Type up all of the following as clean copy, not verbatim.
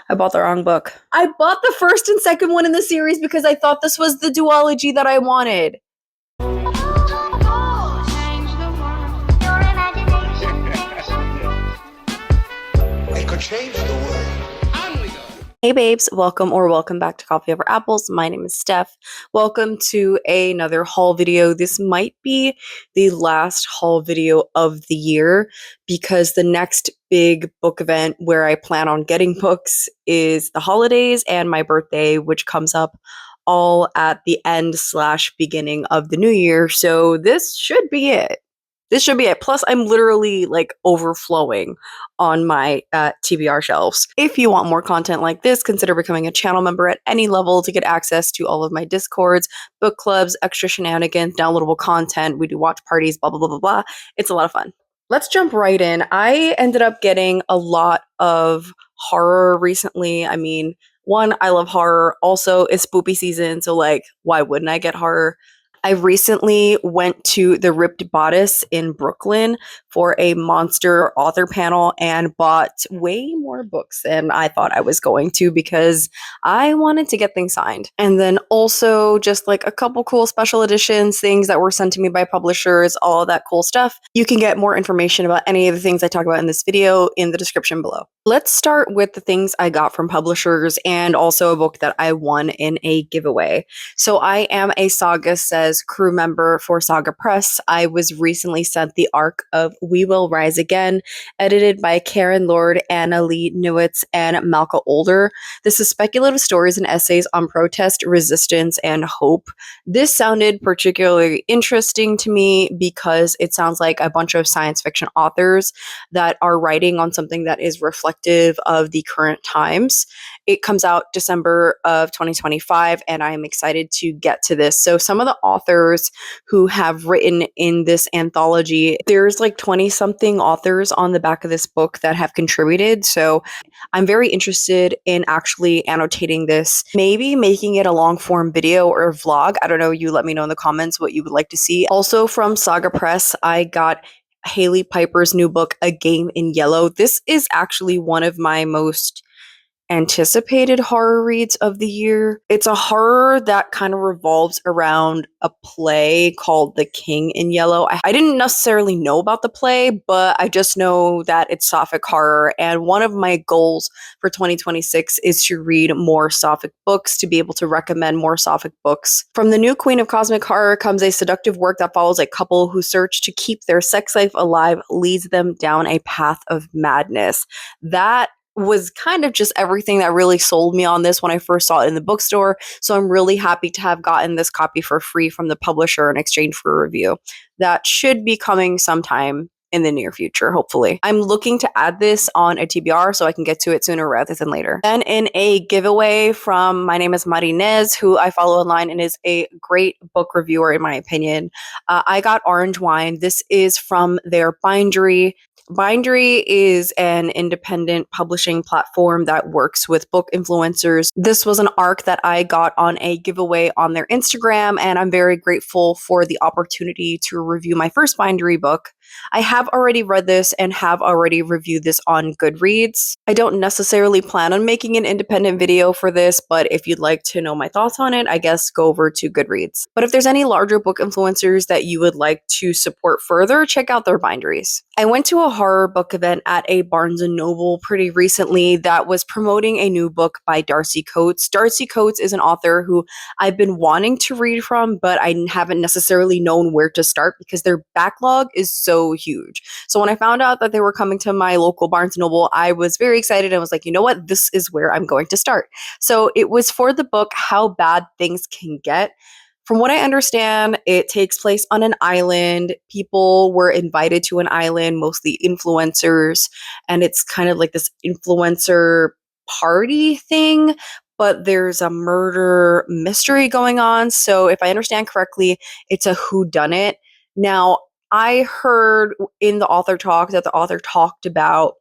I bought the wrong book. I bought the first and second one in the series because I thought this was the duology that I wanted. It could change the world. Hey babes, welcome back to Coffee Over Apples. My name is Steph. Welcome to another haul video. This might be the last haul video of the year because the next big book event where I plan on getting books is the holidays and my birthday, which comes up all at the end/beginning of the new year. So this should be it. Plus, I'm literally like overflowing on my TBR shelves. If you want more content like this, consider becoming a channel member at any level to get access to all of my Discords, book clubs, extra shenanigans, downloadable content. We do watch parties, blah, blah, blah, blah, blah. It's a lot of fun. Let's jump right in. I ended up getting a lot of horror recently. I mean, one, I love horror. Also, it's spoopy season, so like, why wouldn't I get horror? I recently went to the Ripped Bodice in Brooklyn for a monster author panel and bought way more books than I thought I was going to because I wanted to get things signed. And then also just like a couple cool special editions, things that were sent to me by publishers, all of that cool stuff. You can get more information about any of the things I talk about in this video in the description below. Let's start with the things I got from publishers and also a book that I won in a giveaway. So I am a Saga Says crew member for Saga Press. I was recently sent the arc of We Will Rise Again, edited by Karen Lord, Anna Lee Newitz, and Malka Older. This is speculative stories and essays on protest, resistance, and hope. This sounded particularly interesting to me because it sounds like a bunch of science fiction authors that are writing on something that is reflective of the current times. It comes out December of 2025, and I'm excited to get to this. So some of the authors who have written in this anthology, there's like 20-something authors on the back of this book that have contributed. So I'm very interested in actually annotating this, maybe making it a long-form video or vlog. I don't know. You let me know in the comments what you would like to see. Also from Saga Press, I got Haley Piper's new book, A Game in Yellow. This is actually one of my most anticipated horror reads of the year. It's a horror that kind of revolves around a play called The King in Yellow. I didn't necessarily know about the play, but I just know that it's Sapphic horror. And one of my goals for 2026 is to read more Sapphic books, to be able to recommend more Sapphic books. From the new Queen of Cosmic Horror comes a seductive work that follows a couple who search to keep their sex life alive, leads them down a path of madness. That was kind of just everything that really sold me on this when I first saw it in the bookstore. So I'm really happy to have gotten this copy for free from the publisher in exchange for a review. That should be coming sometime in the near future, hopefully. I'm looking to add this on a TBR so I can get to it sooner rather than later. Then in a giveaway from My Name is Marinez, who I follow online and is a great book reviewer in my opinion, I got Orange Wine. This is from their Bindery. Bindery is an independent publishing platform that works with book influencers. This was an arc that I got on a giveaway on their Instagram, and I'm very grateful for the opportunity to review my first Bindery book. I have already read this and have already reviewed this on Goodreads. I don't necessarily plan on making an independent video for this, but if you'd like to know my thoughts on it, I guess go over to Goodreads. But if there's any larger book influencers that you would like to support further, check out their Binderies. I went to a horror book event at a Barnes & Noble pretty recently that was promoting a new book by Darcy Coates. Darcy Coates is an author who I've been wanting to read from, but I haven't necessarily known where to start because their backlog is so huge. So when I found out that they were coming to my local Barnes & Noble, I was very excited and was like, you know what? This is where I'm going to start. So it was for the book, How Bad Things Can Get. From what I understand, it takes place on an island. People were invited to an island, mostly influencers, and it's kind of like this influencer party thing, but there's a murder mystery going on. So if I understand correctly, it's a whodunit. Now, I heard in the author talk that the author talked about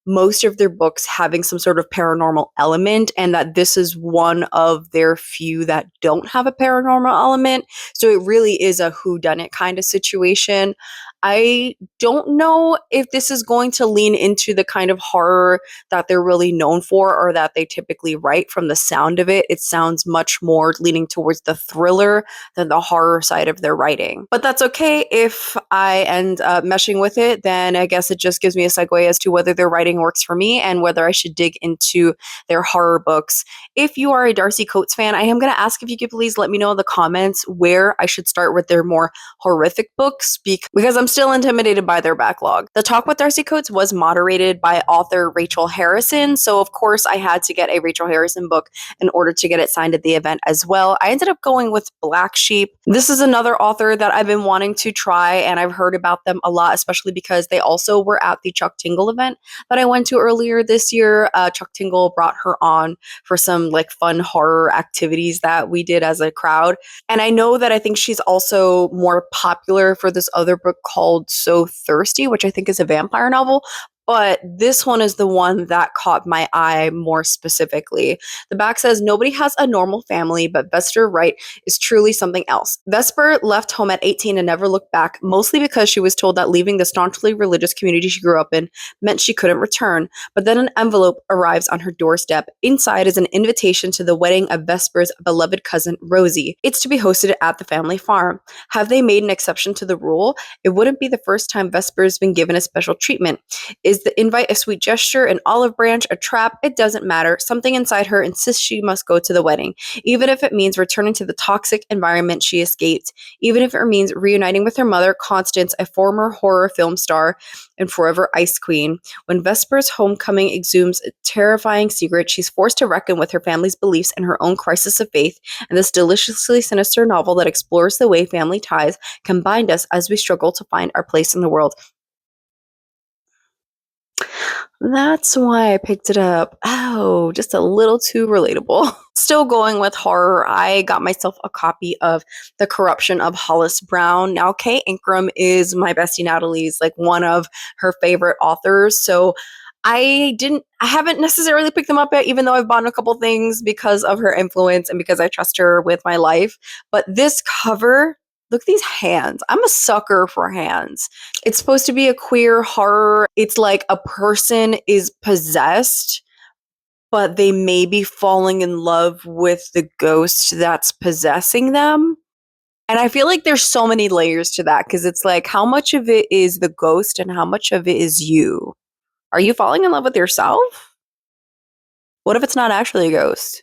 most of their books having some sort of paranormal element, and that this is one of their few that don't have a paranormal element. So it really is a whodunit kind of situation. I don't know if this is going to lean into the kind of horror that they're really known for or that they typically write. From the sound of it, it sounds much more leaning towards the thriller than the horror side of their writing. But that's okay. If I end up meshing with it, then I guess it just gives me a segue as to whether their writing works for me and whether I should dig into their horror books. If you are a Darcy Coates fan, I am going to ask if you could please let me know in the comments where I should start with their more horrific books because I'm still intimidated by their backlog. The talk with Darcy Coates was moderated by author Rachel Harrison, so of course I had to get a Rachel Harrison book in order to get it signed at the event as well. I ended up going with Black Sheep. This is another author that I've been wanting to try, and I've heard about them a lot, especially because they also were at the Chuck Tingle event that I went to earlier this year. Chuck Tingle brought her on for some like fun horror activities that we did as a crowd. And I know that I think she's also more popular for this other book called So Thirsty, which I think is a vampire novel. But this one is the one that caught my eye more specifically. The back says, nobody has a normal family, but Vesper Wright is truly something else. Vesper left home at 18 and never looked back, mostly because she was told that leaving the staunchly religious community she grew up in meant she couldn't return. But then an envelope arrives on her doorstep. Inside is an invitation to the wedding of Vesper's beloved cousin, Rosie. It's to be hosted at the family farm. Have they made an exception to the rule? It wouldn't be the first time Vesper's been given a special treatment. Is the invite a sweet gesture, an olive branch, a trap? It doesn't matter. Something inside her insists she must go to the wedding, even if it means returning to the toxic environment she escaped, even if it means reuniting with her mother, Constance, a former horror film star and forever ice queen. When Vesper's homecoming exhumes a terrifying secret, she's forced to reckon with her family's beliefs and her own crisis of faith, and this deliciously sinister novel that explores the way family ties can bind us as we struggle to find our place in the world. That's why I picked it up. Oh, just a little too relatable. Still going with horror, I got myself a copy of The Corruption of Hollis Brown. Now, Kay Ankrum is my bestie Natalie's, like one of her favorite authors. So I haven't necessarily picked them up yet, even though I've bought a couple things because of her influence and because I trust her with my life. But this cover, look at these hands. I'm a sucker for hands. It's supposed to be a queer horror. It's like a person is possessed, but they may be falling in love with the ghost that's possessing them. And I feel like there's so many layers to that because it's like, how much of it is the ghost and how much of it is you? Are you falling in love with yourself? What if it's not actually a ghost?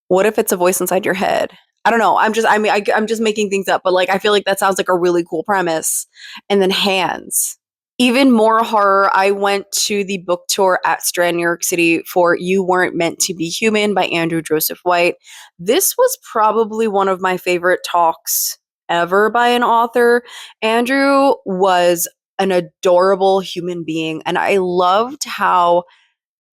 What if it's a voice inside your head? I don't know. I'm just making things up, but like I feel like that sounds like a really cool premise. And then hands. Even more horror, I went to the book tour at Strand, New York City for You Weren't Meant to Be Human by Andrew Joseph White. This was probably one of my favorite talks ever by an author. Andrew was an adorable human being, and I loved how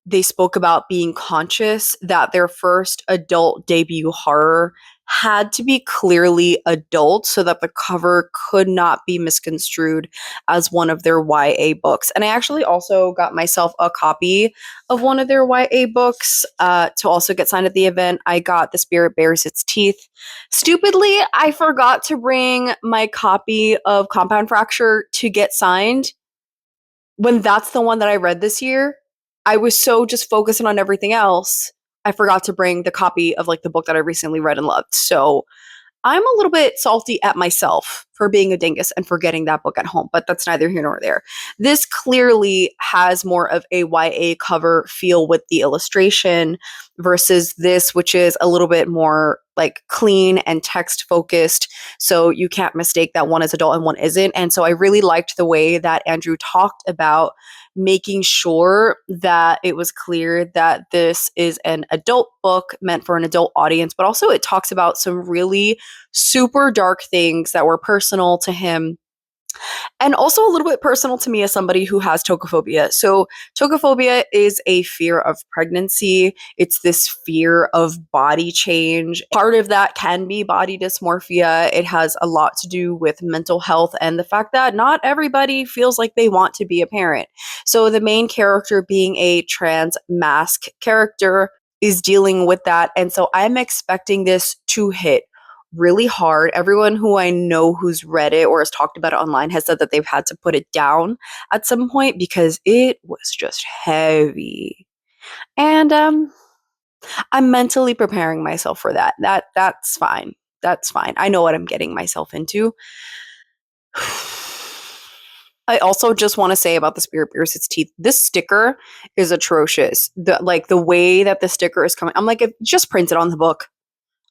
they spoke about being conscious that their first adult debut horror had to be clearly adult so that the cover could not be misconstrued as one of their YA books. And I actually also got myself a copy of one of their YA books to also get signed at the event. I got The Spirit Bares Its Teeth. Stupidly, I forgot to bring my copy of Compound Fracture to get signed when that's the one that I read this year. I was so just focusing on everything else, I forgot to bring the copy of like the book that I recently read and loved. So I'm a little bit salty at myself for being a dingus and forgetting that book at home, but that's neither here nor there. This clearly has more of a YA cover feel with the illustration versus this, which is a little bit more like clean and text focused. So you can't mistake that one is adult and one isn't. And so I really liked the way that Andrew talked about making sure that it was clear that this is an adult book meant for an adult audience, but also it talks about some really super dark things that were personal to him and also a little bit personal to me as somebody who has tocophobia. So tocophobia is a fear of pregnancy. It's this fear of body change. Part of that can be body dysmorphia. It has a lot to do with mental health and the fact that not everybody feels like they want to be a parent. So the main character, being a trans mask character, is dealing with that. And so I'm expecting this to hit really hard. Everyone who I know who's read it or has talked about it online has said that they've had to put it down at some point because it was just heavy. And I'm mentally preparing myself for that. That's fine. That's fine. I know what I'm getting myself into. I also just want to say about the Spirit Pierces Teeth, this sticker is atrocious. The way that the sticker is coming, I'm like, just print it on the book,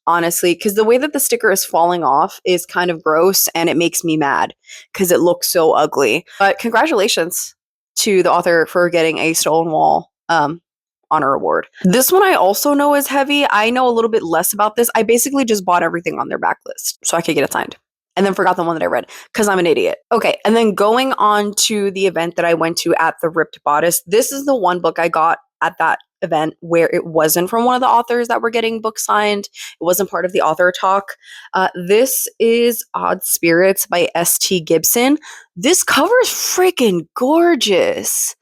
honestly, because the way that the sticker is falling off is kind of gross and it makes me mad because it looks so ugly. But congratulations to the author for getting a Stonewall honor award. This one I also know is heavy. I know a little bit less about this. I basically just bought everything on their backlist so I could get it signed. And then forgot the one that I read because I'm an idiot. Okay, and then going on to the event that I went to at the Ripped Bodice. This is the one book I got at that event where it wasn't from one of the authors that were getting book signed. It wasn't part of the author talk. This is Odd Spirits by S.T. Gibson. This cover is freaking gorgeous.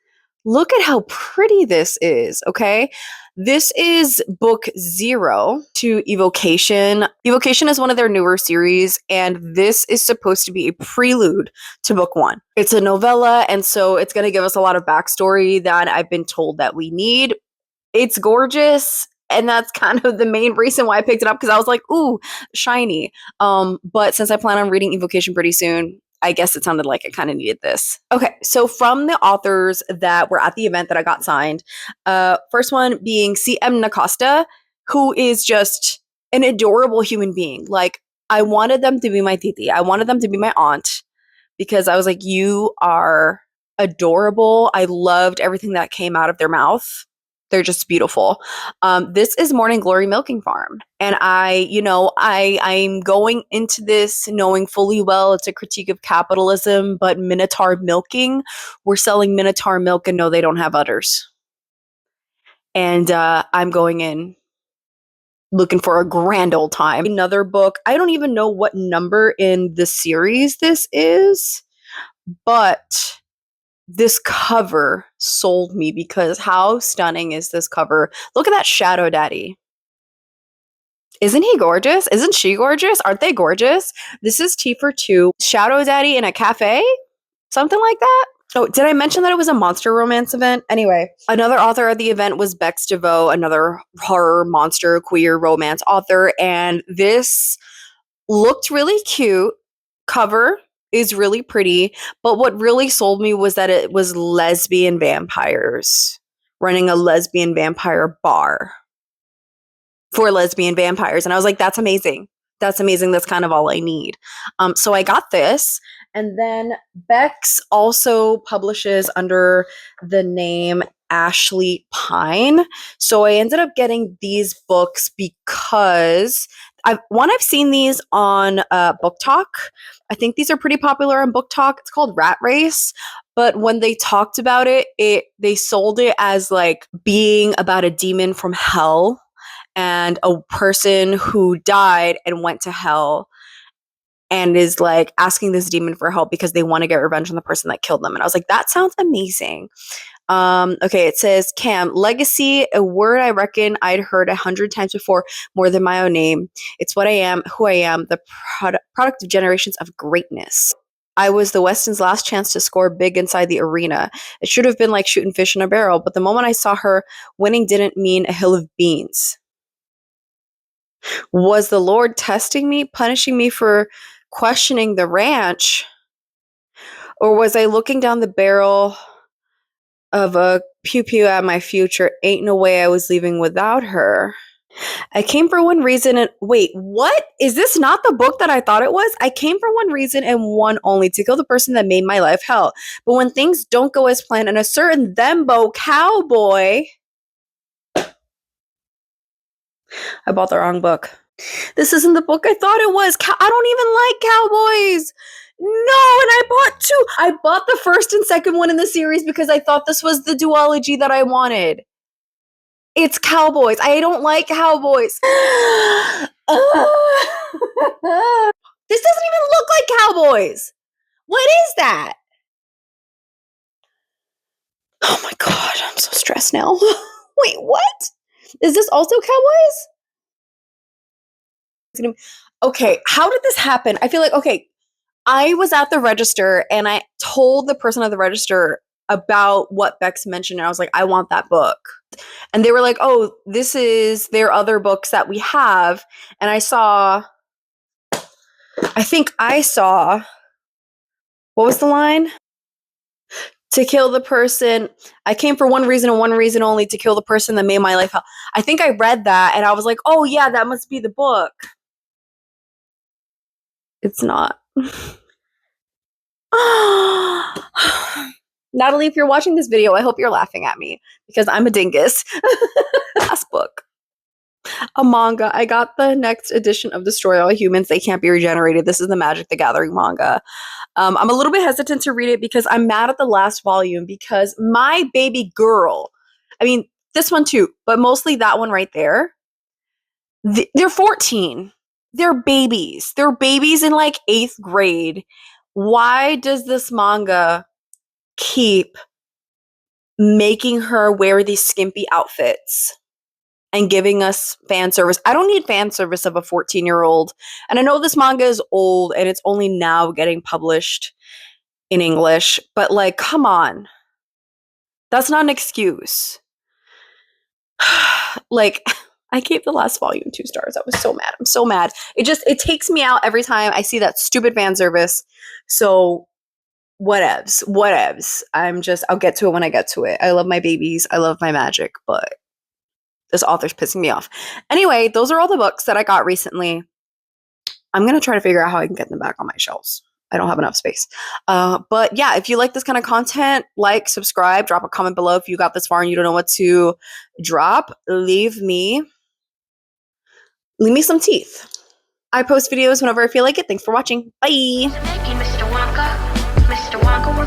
Look at how pretty this is, okay? This is book 0 to Evocation. Evocation is one of their newer series, and this is supposed to be a prelude to book 1. It's a novella, and so it's going to give us a lot of backstory that I've been told that we need. It's gorgeous, and that's kind of the main reason why I picked it up, because I was like, ooh, shiny. But since I plan on reading Evocation pretty soon, I guess it sounded like I kind of needed this. Okay, so from the authors that were at the event that I got signed, first one being C.M. Nacosta, who is just an adorable human being. Like, I wanted them to be my titi. I wanted them to be my aunt because I was like, you are adorable. I loved everything that came out of their mouth. They're just beautiful. This is Morning Glory Milking Farm. And I'm going into this knowing fully well it's a critique of capitalism, but Minotaur milking, we're selling Minotaur milk and no, they don't have udders. And I'm going in looking for a grand old time. Another book, I don't even know what number in the series this is, but this cover sold me because how stunning is this cover? Look at that Shadow Daddy. Isn't he gorgeous? Isn't she gorgeous? Aren't they gorgeous? This is Tea for Two. Shadow Daddy in a cafe? Something like that? Oh, did I mention that it was a monster romance event? Anyway, another author at the event was Bex DeVoe, another horror, monster, queer romance author. And this looked really cute. Cover is really pretty, but what really sold me was that it was lesbian vampires running a lesbian vampire bar for lesbian vampires. And I was like, that's amazing. That's amazing. That's kind of all I need. So I got this. And then Bex also publishes under the name Ashley Pine. So I ended up getting these books because I've seen these on Book Talk. I think these are pretty popular on Book Talk. It's called Rat Race. But when they talked about it, they sold it as like being about a demon from hell and a person who died and went to hell and is like asking this demon for help because they want to get revenge on the person that killed them. And I was like, that sounds amazing. Okay, it says, Cam, legacy, a word I reckon I'd heard 100 times before, more than my own name. It's what I am, who I am, the product of generations of greatness. I was the Weston's last chance to score big inside the arena. It should have been like shooting fish in a barrel, but the moment I saw her, winning didn't mean a hill of beans. Was the Lord testing me, punishing me for questioning the ranch? Or was I looking down the barrel of a pew-pew at my future? Ain't no way I was leaving without her. I came for one reason and wait, what? Is this not the book that I thought it was? I came for one reason and one only, to kill the person that made my life hell. But when things don't go as planned and a certain thembo cowboy... I bought the wrong book. This isn't the book I thought it was. I don't even like cowboys. No, and I bought 2. I bought the first and second one in the series because I thought this was the duology that I wanted. It's cowboys. I don't like cowboys. This doesn't even look like cowboys. What is that? Oh my god, I'm so stressed now. Wait, what? Is this also cowboys? Okay, how did this happen? I feel like, okay, I was at the register and I told the person at the register about what Bex mentioned, and I was like, I want that book. And they were like, oh, this is their other books that we have. And I think I saw, what was the line? To kill the person. I came for one reason and one reason only, to kill the person that made my life hell. I think I read that and I was like, oh yeah, that must be the book. It's not. Natalie, if you're watching this video, I hope you're laughing at me because I'm a dingus. Last book. A manga. I got the next edition of Destroy All Humans. They Can't Be Regenerated. This is the Magic the Gathering manga. I'm a little bit hesitant to read it because I'm mad at the last volume because my baby girl, I mean, this one too, but mostly that one right there, they're 14. They're babies. They're babies in like 8th grade. Why does this manga keep making her wear these skimpy outfits and giving us fan service? I don't need fan service of a 14-year-old. And I know this manga is old and it's only now getting published in English, but like, come on. That's not an excuse. Like, I gave the last volume 2 stars. I was so mad. I'm so mad. It takes me out every time I see that stupid fan service. So whatevs. I'll get to it when I get to it. I love my babies. I love my magic, but this author's pissing me off. Anyway, those are all the books that I got recently. I'm going to try to figure out how I can get them back on my shelves. I don't have enough space. But yeah, if you like this kind of content, like, subscribe, drop a comment below. If you got this far and you don't know what to drop, leave me some teeth. I post videos whenever I feel like it. Thanks for watching. Bye. Mr. Wonka, Mr. Wonka.